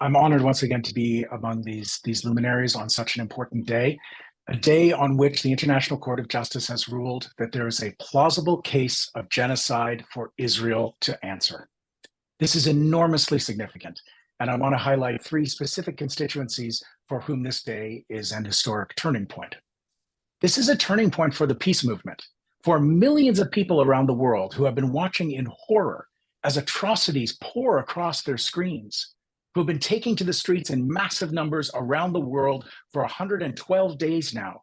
I'm honored once again to be among these luminaries on such an important day, a day on which the International Court of Justice has ruled that there is a plausible case of genocide for Israel to answer. This is enormously significant, and I want to highlight three specific constituencies for whom this day is an historic turning point. This is a turning point for the peace movement, for millions of people around the world who have been watching in horror as atrocities pour across their screens, who have been taking to the streets in massive numbers around the world for 112 days now.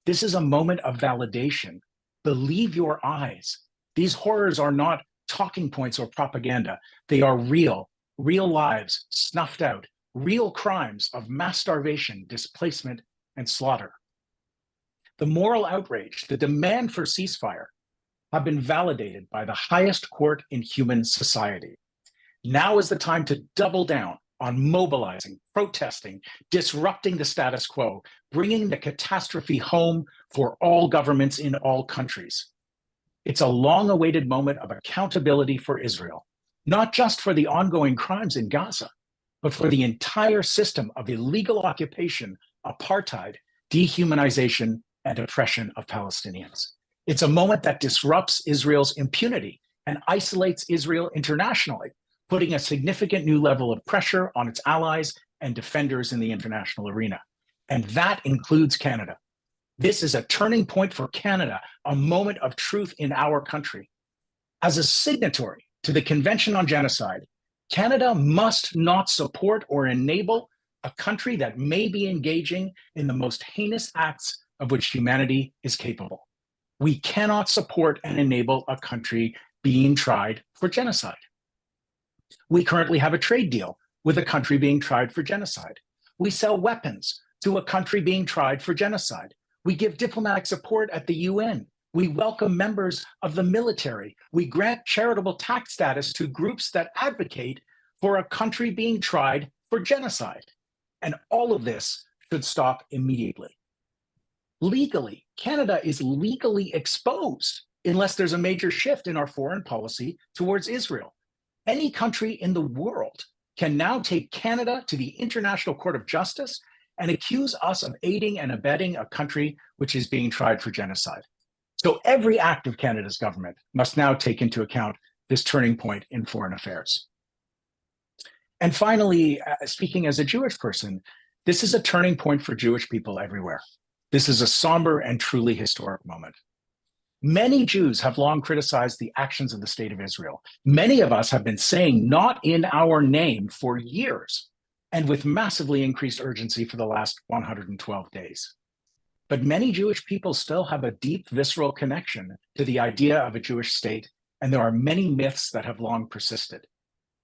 This is a moment of validation. Believe your eyes. These horrors are not talking points or propaganda. They are real, real lives snuffed out, real crimes of mass starvation, displacement, and slaughter. The moral outrage, the demand for ceasefire, have been validated by the highest court in human society. Now is the time to double down on mobilizing, protesting, disrupting the status quo, bringing the catastrophe home for all governments in all countries. It's a long-awaited moment of accountability for Israel, not just for the ongoing crimes in Gaza, but for the entire system of illegal occupation, apartheid, dehumanization, and oppression of Palestinians. It's a moment that disrupts Israel's impunity and isolates Israel internationally, putting a significant new level of pressure on its allies and defenders in the international arena. And that includes Canada. This is a turning point for Canada, a moment of truth in our country. As a signatory to the Convention on Genocide, Canada must not support or enable a country that may be engaging in the most heinous acts of which humanity is capable. We cannot support and enable a country being tried for genocide. We currently have a trade deal with a country being tried for genocide. We sell weapons to a country being tried for genocide. We give diplomatic support at the UN. We welcome members of the military. We grant charitable tax status to groups that advocate for a country being tried for genocide. And all of this should stop immediately. Legally, Canada is legally exposed unless there's a major shift in our foreign policy towards Israel. Any country in the world can now take Canada to the International Court of Justice and accuse us of aiding and abetting a country which is being tried for genocide. So every act of Canada's government must now take into account this turning point in foreign affairs. And finally, speaking as a Jewish person, this is a turning point for Jewish people everywhere. This is a somber and truly historic moment. Many Jews have long criticized the actions of the state of Israel. Many of us have been saying not in our name for years, and with massively increased urgency for the last 112 days. But many Jewish people still have a deep visceral connection to the idea of a Jewish state, and there are many myths that have long persisted.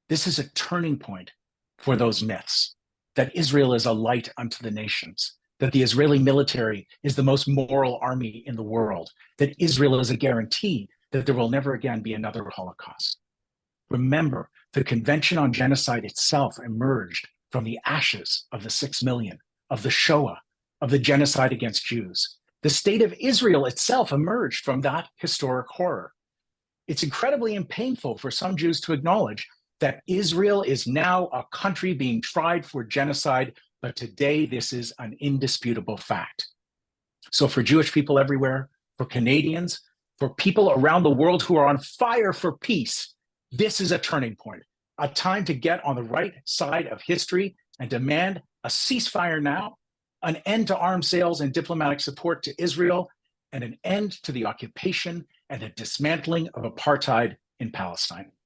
This is a turning point for those myths, that Israel is a light unto the nations, that the Israeli military is the most moral army in the world, that Israel is a guarantee that there will never again be another Holocaust. Remember, the Convention on Genocide itself emerged from the ashes of the 6 million, of the Shoah, of the genocide against Jews. The state of Israel itself emerged from that historic horror. It's incredibly painful for some Jews to acknowledge that Israel is now a country being tried for genocide, but today this is an indisputable fact. So for Jewish people everywhere, for Canadians, for people around the world who are on fire for peace, this is a turning point, a time to get on the right side of history and demand a ceasefire now, an end to arms sales and diplomatic support to Israel, and an end to the occupation and the dismantling of apartheid in Palestine.